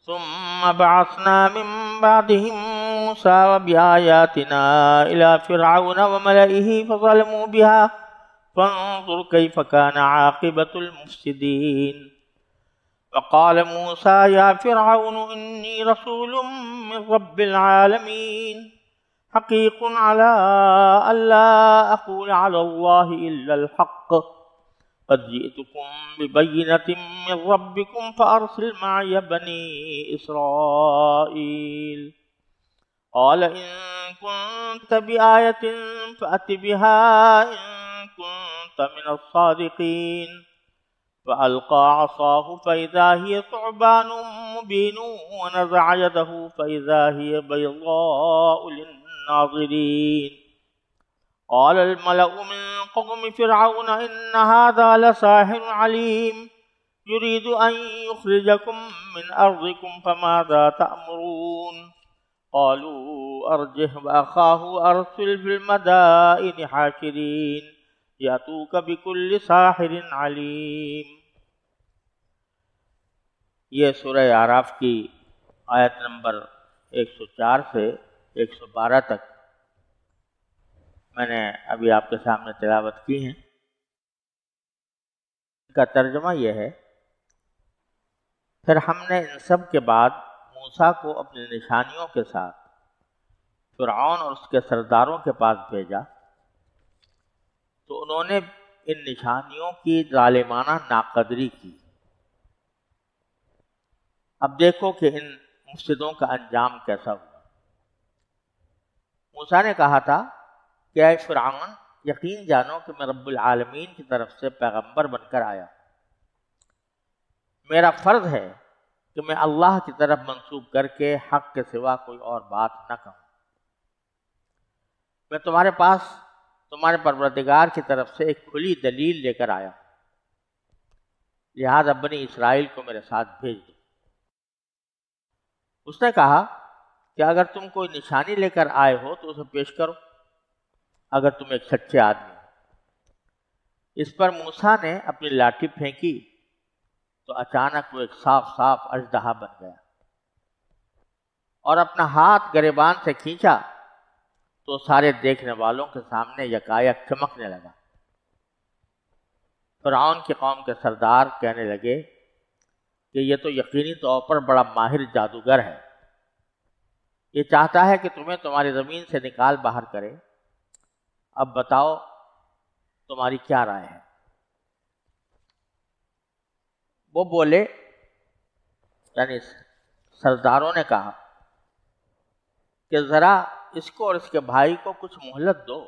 ثم بعثنا من بعدهم موسى وبآياتنا إلى فرعون وملئه فظلموا بها فانظر كيف كان عاقبة المفسدين. وقال موسى يا فرعون إني رسول من رب العالمين حقيق على ألا أقول على الله إلا الحق قد جئتكم ببينة من ربكم فأرسل معي بني إسرائيل. قال إن كنت بآية فأت بها إن كنت من الصادقين. فألقى عصاه فإذا هي ثعبان مبين ونزع يده فإذا هي بيضاء للناظرين. قال الملأ من قوم فرعون إن هذا لساحر عليم يريد أن يخرجكم من أرضكم فماذا تأمرون. قالوا أرجه وأخاه وأرسل في المدائن حاشرين يأتوك بكل ساحر عليم. یہ سورہ اعراف کی آیت نمبر 104 سے 112 تک میں نے ابھی آپ کے سامنے تلاوت کی ہیں. ان کا ترجمہ یہ ہے: پھر ہم نے ان سب کے بعد موسیٰ کو اپنی نشانیوں کے ساتھ فرعون اور اس کے سرداروں کے پاس بھیجا تو انہوں نے ان نشانیوں کی ظالمانہ ناقدری کی. اب دیکھو کہ ان مفسدوں کا انجام کیسا ہوا. موسیٰ نے کہا تھا کہ اے فرعون، یقین جانو کہ میں رب العالمین کی طرف سے پیغمبر بن کر آیا. میرا فرض ہے کہ میں اللہ کی طرف منسوب کر کے حق کے سوا کوئی اور بات نہ کہوں. میں تمہارے پاس تمہارے پروردگار کی طرف سے ایک کھلی دلیل لے کر آیا، لہذا بنی اسرائیل کو میرے ساتھ بھیج دو. اس نے کہا کہ اگر تم کوئی نشانی لے کر آئے ہو تو اسے پیش کرو اگر تم ایک سچے آدمی ہو. اس پر موسیٰ نے اپنی لاٹھی پھینکی تو اچانک وہ ایک صاف اژدہا بن گیا اور اپنا ہاتھ گریبان سے کھینچا تو سارے دیکھنے والوں کے سامنے یکایک چمکنے لگا. فرعون کی قوم کے سردار کہنے لگے کہ یہ تو یقینی طور پر بڑا ماہر جادوگر ہے. یہ چاہتا ہے کہ تمہیں تمہاری زمین سے نکال باہر کرے. اب بتاؤ تمہاری کیا رائے ہے؟ وہ بولے، یعنی سرداروں نے کہا کہ ذرا اس کو اور اس کے بھائی کو کچھ مہلت دو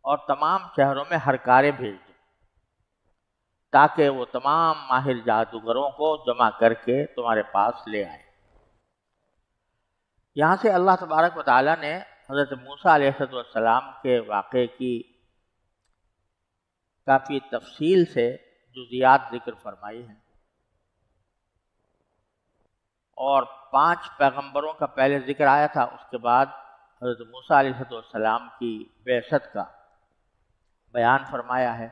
اور تمام شہروں میں ہرکارے بھیج دو تاکہ وہ تمام ماہر جادوگروں کو جمع کر کے تمہارے پاس لے آئے. یہاں سے اللہ تبارک و تعالیٰ نے حضرت موسیٰ علیہ السلام کے واقعے کی کافی تفصیل سے جزیات ذکر فرمائی ہیں، اور 5 پیغمبروں کا پہلے ذکر آیا تھا. اس کے بعد حضرت موسیٰ علیہ السلام کی بعثت کا بیان فرمایا ہے.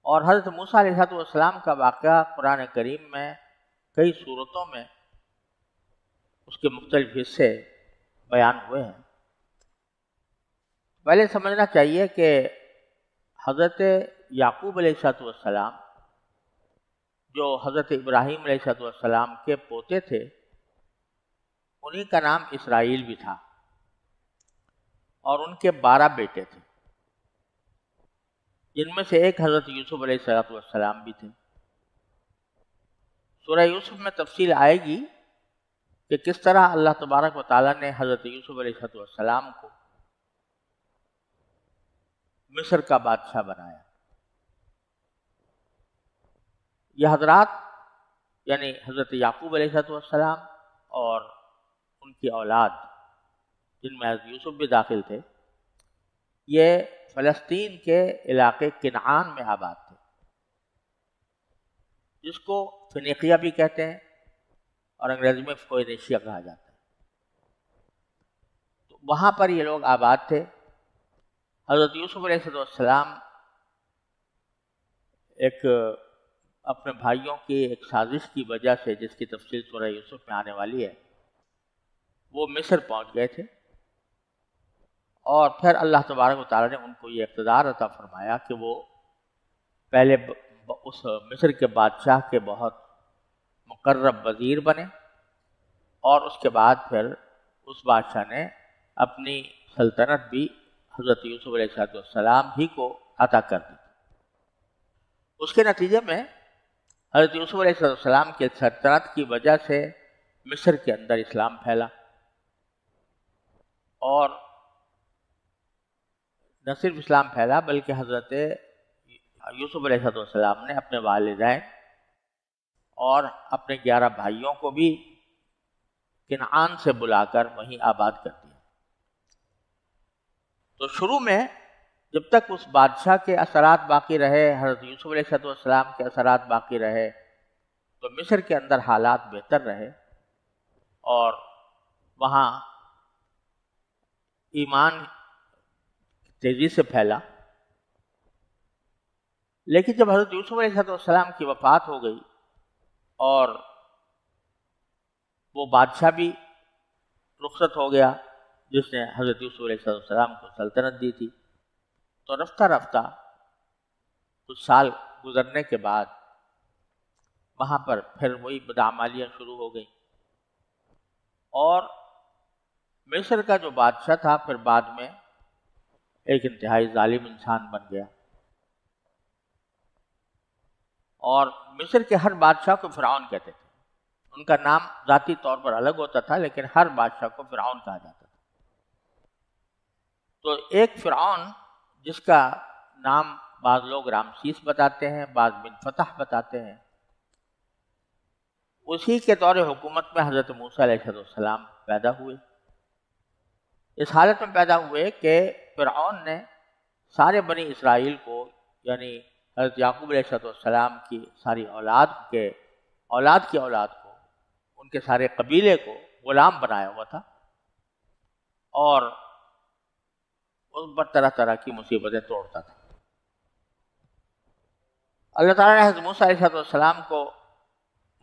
اور حضرت موسیٰ علیہ السلام کا واقعہ قرآن کریم میں کئی صورتوں میں اس کے مختلف حصے بیان ہوئے ہیں. پہلے سمجھنا چاہیے کہ حضرت یعقوب علیہ السلام جو حضرت ابراہیم علیہ السلام کے پوتے تھے، انہی کا نام اسرائیل بھی تھا اور ان کے 12 بیٹے تھے، جن میں سے ایک حضرت یوسف علیہ السلام بھی تھے. سورہ یوسف میں تفصیل آئے گی کہ کس طرح اللہ تبارک و تعالیٰ نے حضرت یوسف علیہ السلام کو مصر کا بادشاہ بنایا. یہ حضرات یعنی حضرت یعقوب علیہ السلام اور ان کی اولاد جن میں حضرت یوسف بھی داخل تھے، یہ فلسطین کے علاقے کنعان میں آباد تھے، جس کو فنیقیہ بھی کہتے ہیں اور انگریزی میں فوئنیشیا کہا جاتا ہے. تو وہاں پر یہ لوگ آباد تھے. حضرت یوسف علیہ السلام ایک اپنے بھائیوں کی ایک سازش کی وجہ سے، جس کی تفصیل سورہ یوسف میں آنے والی ہے، وہ مصر پہنچ گئے تھے، اور پھر اللہ تبارک و تعالیٰ نے ان کو یہ اقتدار عطا فرمایا کہ وہ پہلے اس مصر کے بادشاہ کے بہت مقرب وزیر بنے، اور اس کے بعد پھر اس بادشاہ نے اپنی سلطنت بھی حضرت یوسف علیہ السلام ہی کو عطا کر دی۔ اس کے نتیجے میں حضرت یوسف علیہ السلام کے سلطنت کی وجہ سے مصر کے اندر اسلام پھیلا، اور نہ صرف اسلام پھیلا بلکہ حضرت یوسف علیہ السلام نے اپنے والدین اور اپنے 11 بھائیوں کو بھی کنعان سے بلا کر وہیں آباد کر دیا۔ تو شروع میں جب تک اس بادشاہ کے اثرات باقی رہے، حضرت یوسف علیہ السلام کے اثرات باقی رہے، تو مصر کے اندر حالات بہتر رہے اور وہاں ایمان تیزی سے پھیلا۔ لیکن جب حضرت یوسف علیہ السلام کی وفات ہو گئی اور وہ بادشاہ بھی رخصت ہو گیا جس نے حضرت یوسف علیہ السلام کو سلطنت دی تھی، تو رفتہ رفتہ کچھ سال گزرنے کے بعد وہاں پر پھر وہی بدعمالیاں شروع ہو گئیں، اور مصر کا جو بادشاہ تھا پھر بعد میں ایک انتہائی ظالم انسان بن گیا، اور مصر کے ہر بادشاہ کو فرعون کہتے تھے۔ ان کا نام ذاتی طور پر الگ ہوتا تھا لیکن ہر بادشاہ کو فرعون کہا جاتا تھا۔ تو ایک فرعون جس کا نام بعض لوگ رامسیس بتاتے ہیں، بعض بن فتح بتاتے ہیں، اسی کے دور حکومت میں حضرت موسیٰ علیہ السلام پیدا ہوئے۔ اس حالت میں پیدا ہوئے کہ فرعون نے سارے بنی اسرائیل کو، یعنی حضرت یعقوب علیہ السلام کی ساری اولاد کی اولاد کو، ان کے سارے قبیلے کو غلام بنایا ہوا تھا، اور اس پر طرح طرح کی مصیبتیں توڑتا تھا۔ اللہ تعالیٰ نے حضرت موسیٰ علیہ السلام کو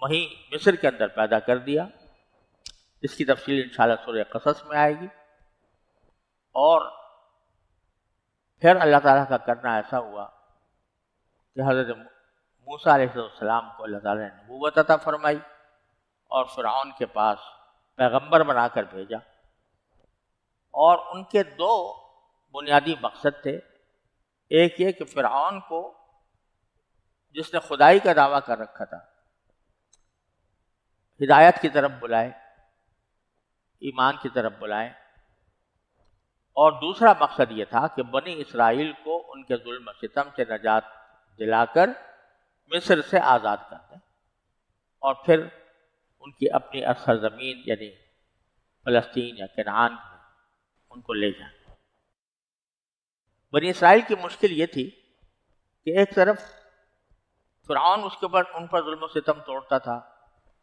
وہیں مصر کے اندر پیدا کر دیا، اس کی تفصیل انشاءاللہ سورہ قصص میں آئے گی۔ اور پھر اللہ تعالیٰ کا کرنا ایسا ہوا کہ حضرت موسیٰ علیہ السلام کو اللہ تعالیٰ نے نبوت عطا فرمائی اور فرعون کے پاس پیغمبر بنا کر بھیجا، اور ان کے 2 بنیادی مقصد تھے۔ ایک یہ کہ فرعون کو، جس نے خدائی کا دعویٰ کر رکھا تھا، ہدایت کی طرف بلائے، ایمان کی طرف بلائے، اور دوسرا مقصد یہ تھا کہ بنی اسرائیل کو ان کے ظلم و ستم سے نجات دلا کر مصر سے آزاد کر دیں، اور پھر ان کی اپنی سرزمین یعنی فلسطین یا کنعان ان کو لے جائیں۔ بنی اسرائیل کی مشکل یہ تھی کہ ایک طرف فرعون اس کے اوپر ان پر ظلم و ستم توڑتا تھا،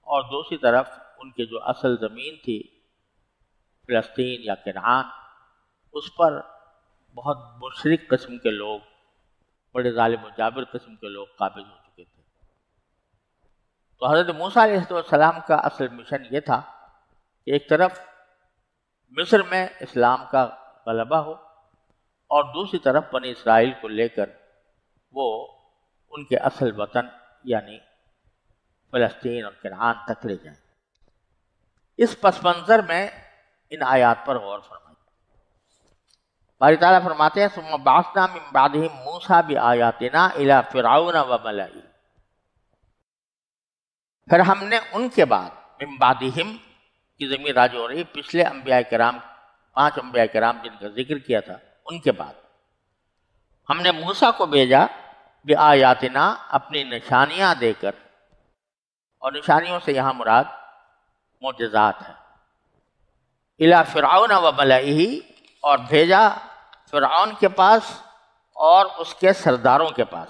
اور دوسری طرف ان کی جو اصل زمین تھی فلسطین یا کنعان، اس پر بہت مشرک قسم کے لوگ، بڑے ظالم و جابر قسم کے لوگ قابض ہو چکے تھے۔ تو حضرت موسیٰ علیہ السلام کا اصل مشن یہ تھا کہ ایک طرف مصر میں اسلام کا غلبہ ہو، اور دوسری طرف بنی اسرائیل کو لے کر وہ ان کے اصل وطن یعنی فلسطین اور کنعان تک لے جائیں۔ اس پس منظر میں ان آیات پر غور فرمائیں۔ باری تعالیٰ فرماتے ہیں ثم بعثنا من بعدهم موسیٰ بآیاتنا الی فرعون وملئہ، پھر ہم نے ان کے بعد، من بعدہم کی ضمیر راجع ہو رہی پچھلے انبیاء کرام، 5 انبیاء کرام جن کا ذکر کیا تھا، ان کے بعد ہم نے موسیٰ کو بھیجا بآیاتنا، اپنی نشانیاں دے کر، اور نشانیوں سے یہاں مراد معجزات ہے، الی فرعون وملئہ، اور بھیجا فرعون کے پاس اور اس کے سرداروں کے پاس۔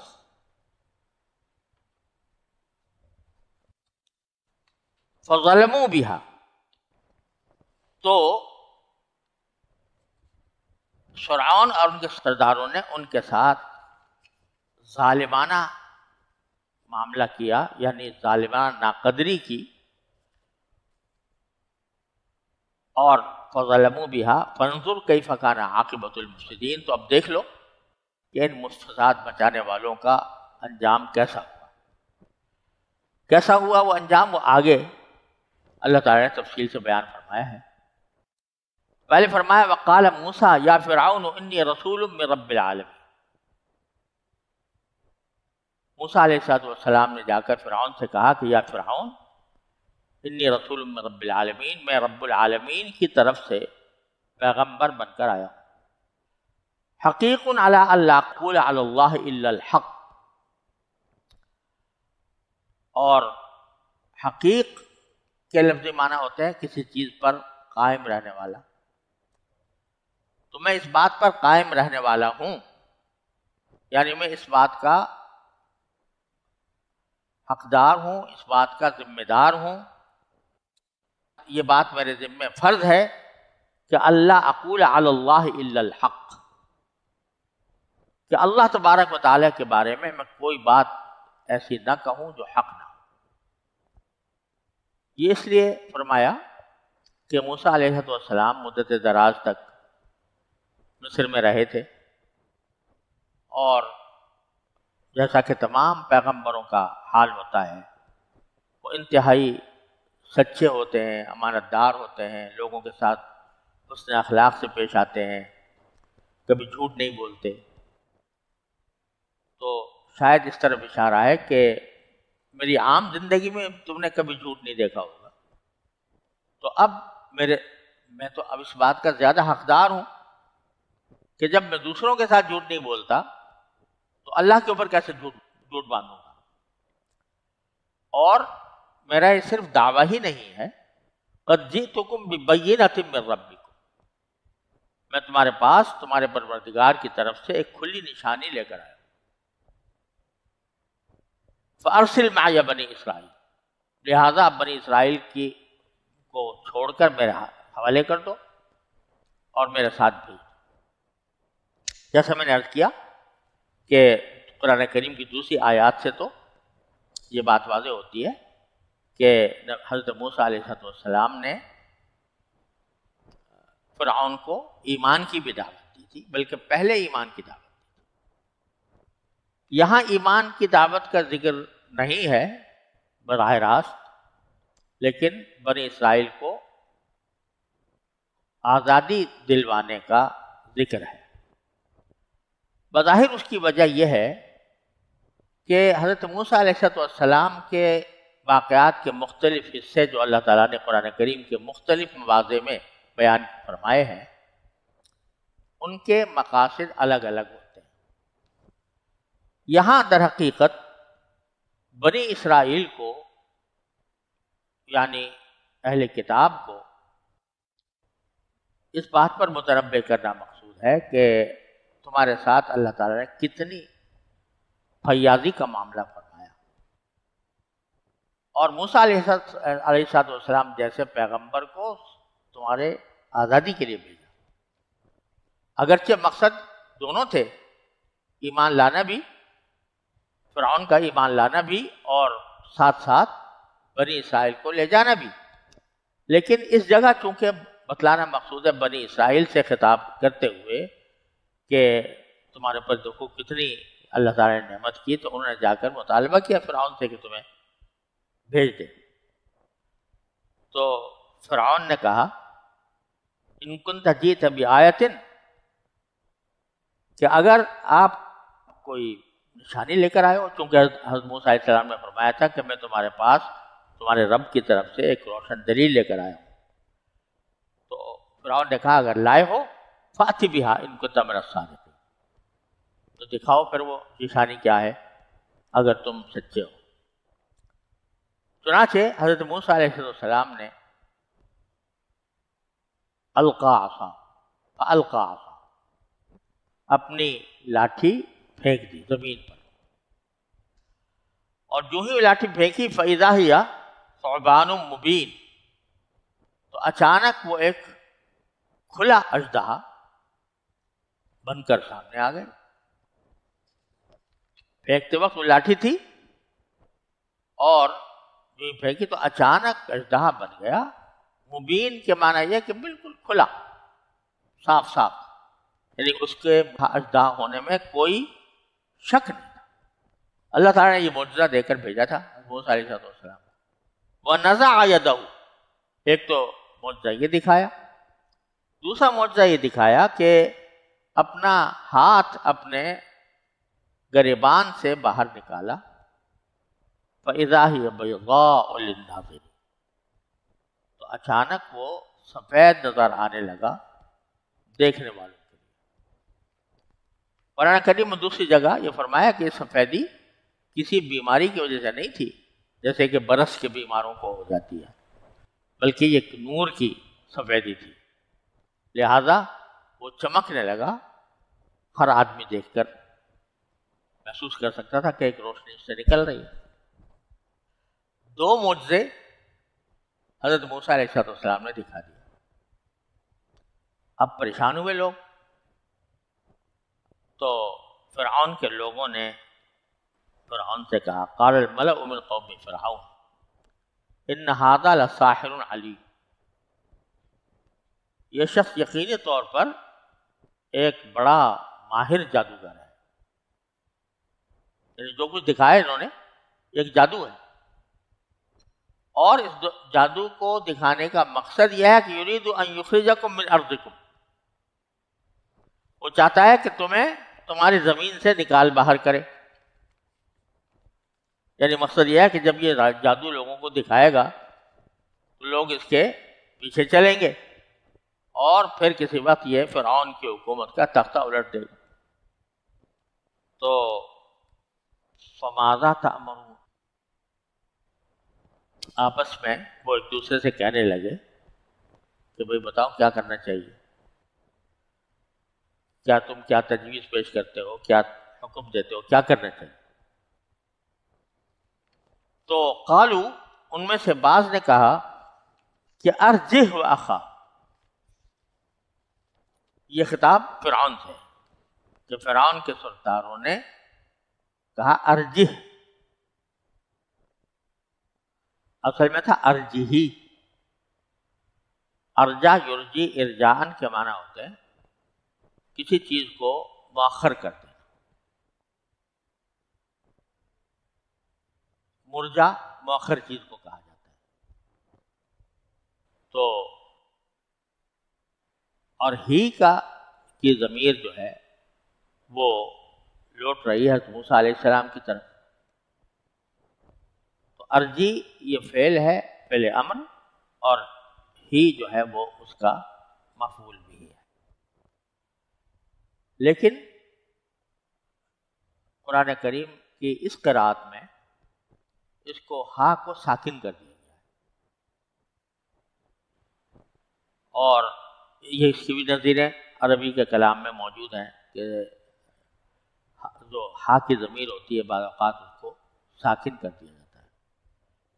فظلموا بها، تو فرعون اور ان کے سرداروں نے ان کے ساتھ ظالمانہ معاملہ کیا، یعنی ظالمانہ ناقدری کی، اور فظلموا بها فانظر کیف کان عاقبۃ المفسدین، تو اب دیکھ لو کہ ان مفسدات مچانے والوں کا انجام کیسا ہوا۔ کیسا ہوا وہ انجام، وہ آگے اللہ تعالیٰ نے تفصیل سے بیان فرمایا ہے۔ پہلے فرمایا وقال موسیٰ یا فرعون انی رسول من رب العالمین۔ موسیٰ علیہ السلام نے جا کر فرعون سے کہا کہ یا فرعون انی رسول من رب العالمین، میں رب العالمین کی طرف سے پیغمبر بن کر آیا ہوں۔ حقیق علی اللہ اقول علی اللہ الا الحق، اور حقیق کے لفظی معنی ہوتے ہیں کسی چیز پر قائم رہنے والا، تو میں اس بات پر قائم رہنے والا ہوں، یعنی میں اس بات کا حقدار ہوں، اس بات کا ذمہ دار ہوں، یہ بات میرے ذمہ فرض ہے کہ اللہ اقول علی اللہ الا الحق، کہ اللہ تبارک و تعالیٰ کے بارے میں کوئی بات ایسی نہ کہوں جو حق نہ ہو۔ یہ اس لیے فرمایا کہ موسیٰ علیہ السلام مدت دراز تک مصر میں رہے تھے، اور جیسا کہ تمام پیغمبروں کا حال ہوتا ہے، وہ انتہائی سچے ہوتے ہیں، امانت دار ہوتے ہیں، لوگوں کے ساتھ حسن اخلاق سے پیش آتے ہیں، کبھی جھوٹ نہیں بولتے۔ تو شاید اس طرح اشارہ ہے کہ میری عام زندگی میں تم نے کبھی جھوٹ نہیں دیکھا ہوگا، تو اب میں تو اب اس بات کا زیادہ حقدار ہوں کہ جب میں دوسروں کے ساتھ جھوٹ نہیں بولتا تو اللہ کے اوپر کیسے جھوٹ باندھوں گا۔ اور میرا یہ صرف دعویٰ ہی نہیں ہے، قد جئتکم ببینۃ من ربکم، میں تمہارے پاس تمہارے پروردگار کی طرف سے ایک کھلی نشانی لے کر آیا۔ فارسل معی بنی اسرائیل، لہذا اب بنی اسرائیل کو چھوڑ کر میرے حوالے کر دو اور میرے ساتھ بھیج دو۔ جیسا میں نے عرض کیا کہ قرآن کریم کی دوسری آیات سے تو یہ بات واضح ہوتی ہے کہ حضرت موسیٰ علیہ السلام نے فرعون کو ایمان کی بھی دعوت دی تھی، بلکہ پہلے ایمان کی دعوت دی تھی۔ یہاں ایمان کی دعوت کا ذکر نہیں ہے براہ راست، لیکن بنی اسرائیل کو آزادی دلوانے کا ذکر ہے۔ بظاہر اس کی وجہ یہ ہے کہ حضرت موسیٰ علیہ السلام کے واقعات کے مختلف حصے جو اللہ تعالیٰ نے قرآن کریم کے مختلف مواضع میں بیان فرمائے ہیں، ان کے مقاصد الگ الگ ہوتے ہیں۔ یہاں در حقیقت بنی اسرائیل کو، یعنی اہل کتاب کو، اس بات پر متنبہ کرنا مقصود ہے کہ تمہارے ساتھ اللہ تعالیٰ نے کتنی فیاضی کا معاملہ فرمایا، اور موسیٰ علیہ السلام جیسے پیغمبر کو تمہارے آزادی کے لیے بھیجا۔ اگرچہ مقصد دونوں تھے، ایمان لانا بھی، فرعون کا ایمان لانا بھی، اور ساتھ ساتھ بنی اسرائیل کو لے جانا بھی، لیکن اس جگہ چونکہ بتلانا مقصود ہے بنی اسرائیل سے خطاب کرتے ہوئے کہ تمہارے پر دیکھو کتنی اللہ تعالیٰ نے نعمت کی، تو انہوں نے جا کر مطالبہ کیا فرعون سے کہ تمہیں بھیج دے۔ تو فرعون نے کہا ان کنت جئت بآیۃ، کہ اگر آپ کوئی نشانی لے کر آئے ہو، چونکہ حضرت موسیٰ علیہ السلام نے فرمایا تھا کہ میں تمہارے پاس تمہارے رب کی طرف سے ایک روشن دلیل لے کر آیا ہوں، تو فرعون نے کہا اگر لائے ہو فأت بہا ان کنت من الصادقین، تو دکھاؤ پھر وہ نشانی کیا ہے اگر تم سچے ہو۔ چنانچہ حضرت موسیٰ علیہ السلام نے القا عصا، فالقا عصا، اپنی لاٹھی پھینک دی زمین پر، اور جو ہی لاٹھی پھینکی فإذا ہی ثعبان مبین، تو اچانک وہ ایک کھلا اژدہا بن کر سامنے آ گئے۔ پھینکتے وقت وہ لاٹھی تھی، اور جو پھینکی تو اچانک اژدہا بن گیا. مبین کے معنی یہ کہ بالکل کھلا صاف صاف، یعنی اس کے اژدہا ہونے میں کوئی شک نہیں تھا. اللہ تعالیٰ نے یہ معجزہ دے کر بھیجا تھا موسیٰ علیہ السلام. وَنَزَعَ يَدَهُ، ایک تو معجزہ یہ دکھایا، دوسرا معجزہ یہ دکھایا کہ اپنا ہاتھ اپنے گریبان سے باہر نکالا. فَإِذَا هِيَ بَيْضَاءُ لِلنَّاظِرِينَ، تو اچانک وہ سفید نظر آنے لگا دیکھنے والوں کے لیے. قرآن کریم میں دوسری جگہ یہ فرمایا کہ یہ سفیدی کسی بیماری کی وجہ سے نہیں تھی جیسے کہ برس کے بیماروں کو ہو جاتی ہے، بلکہ یہ ایک نور کی سفیدی تھی. لہذا وہ چمکنے لگا، ہر آدمی دیکھ کر محسوس کر سکتا تھا کہ ایک روشنی اس سے نکل رہی ہے. دو معجزے حضرت موسیٰ علیہ السلام نے دکھا دیا. اب پریشان ہوئے لوگ، تو فرعون کے لوگوں نے فرعون سے کہا قال الملأ من قوم فرعون ان هذا لساحر علیم، یہ شخص یقینی طور پر ایک بڑا ماہر جادوگر ہے. یعنی جو کچھ دکھایا انہوں نے ایک جادو ہے، اور اس جادو کو دکھانے کا مقصد یہ ہے کہ یرید ان یخرجکم من ارضکم، وہ چاہتا ہے کہ تمہیں تمہاری زمین سے نکال باہر کرے. یعنی مقصد یہ ہے کہ جب یہ جادو لوگوں کو دکھائے گا تو لوگ اس کے پیچھے چلیں گے اور پھر کسی وقت یہ فرعون کی حکومت کا تختہ الٹ دے گا. تو فماذا تأمرون، آپس میں وہ ایک دوسرے سے کہنے لگے کہ بھئی بتاؤ کیا کرنا چاہیے، کیا تم کیا تجویز پیش کرتے ہو، کیا حکم دیتے ہو، کیا کرنا چاہیے. تو قالو، ان میں سے بعض نے کہا کہ ارجہ واخا، یہ خطاب فرعون سے کہ فرعون کے سرداروں نے کہا ارجہ، اصل میں تھا ارجہی. ارجا یرجی ارجاءن کے معنی ہوتے ہیں کسی چیز کو مؤخر کر دینا. مرجا مؤخر چیز کو کہا جاتا ہے. تو اور ہی کی ضمیر جو ہے وہ لوٹ رہی ہے موسیٰ علیہ السلام کی طرف. تو ارجی یہ فعل ہے، فعل امر، اور ہی جو ہے وہ اس کا مفعول بھی ہے. لیکن قرآن کریم کی اس قرأت میں اس کو ہا کو ساکن کر دیا گیا ہے، اور یہ اس کی بھی نظیریں عربی کے کلام میں موجود ہیں کہ جو ہا کی ضمیر ہوتی ہے بعض اوقات اس کو ساکن کر دیا جاتا ہے.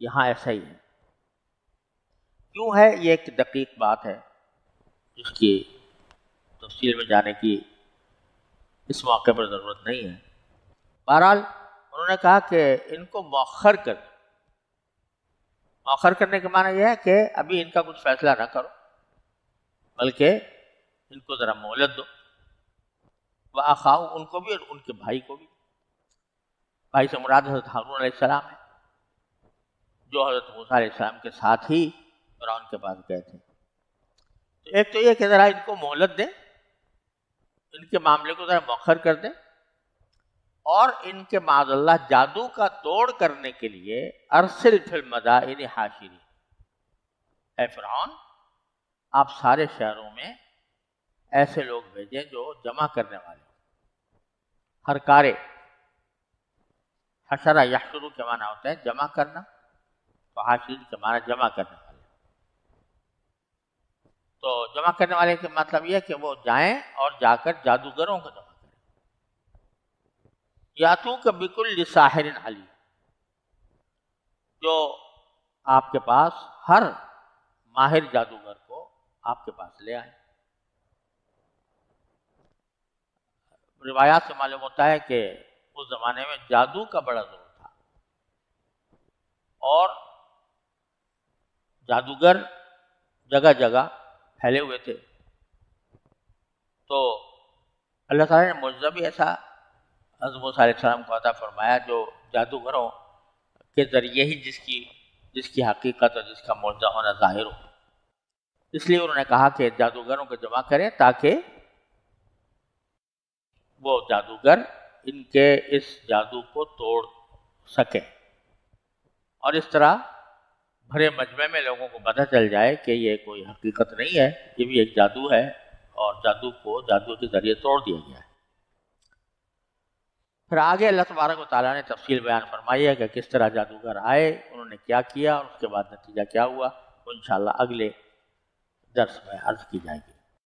یہاں ایسا ہی ہے. کیوں ہے یہ ایک دقیق بات ہے جس کی تفصیل میں جانے کی اس موقع پر ضرورت نہیں ہے. بہرحال انہوں نے کہا کہ ان کو مؤخر کر دو. مؤخر کرنے کا معنی یہ ہے کہ ابھی ان کا کچھ فیصلہ نہ کرو بلکہ ان کو ذرا مہلت دو. وَأَخَاهُ، ان کو بھی اور ان کے بھائی کو بھی. بھائی سے مراد حضرت ہارون علیہ السلام ہے جو حضرت موسیٰ علیہ السلام کے ساتھ ہی فرعون کے پاس گئے تھے. تو ایک تو یہ کہ ذرا ان کو مہلت دیں، ان کے معاملے کو ذرا مؤخر کر دیں، اور ان کے معاذ اللہ جادو کا توڑ کرنے کے لیے ارسل فی المدائن حاشرین، اے فرعون آپ سارے شہروں میں ایسے لوگ بھیجیں جو جمع کرنے والے. ہر کارے، حشرہ یحشرو کے معنی ہوتا ہے جمع کرنا، تو حاشرین کے معنی جمع کرنے والے. تو جمع کرنے والے کا مطلب یہ ہے کہ وہ جائیں اور جا کر جادوگروں کو جمع کریں. یاتوک بکل ساحر علیم، جو آپ کے پاس ہر ماہر جادوگر کو آپ کے پاس لے آئیں. روایات سے معلوم ہوتا ہے کہ اس زمانے میں جادو کا بڑا زور تھا. اور جادوگر جگہ جگہ پھیلے ہوئے تھے. تو اللہ تعالیٰ نے معجزہ بھی ایسا حضرت موسیٰ علیہ السلام کو عطا فرمایا جو جادوگروں کے ذریعے ہی جس کی حقیقت اور جس کا معجزہ ہونا ظاہر ہو. اس لیے انہوں نے کہا کہ جادوگروں کو جمع کریں تاکہ وہ جادوگر ان کے اس جادو کو توڑ سکیں، اور اس طرح بھرے مجمع میں لوگوں کو پتہ چل جائے کہ یہ کوئی حقیقت نہیں ہے، یہ بھی ایک جادو ہے اور جادو کے ذریعے توڑ دیا گیا ہے. پھر آگے اللہ تبارک و تعالیٰ نے تفصیل بیان فرمائی ہے کہ کس طرح جادوگر آئے، انہوں نے کیا کیا اور اس کے بعد نتیجہ کیا ہوا، وہ انشاءاللہ اگلے درس میں عرض کی جائے گی.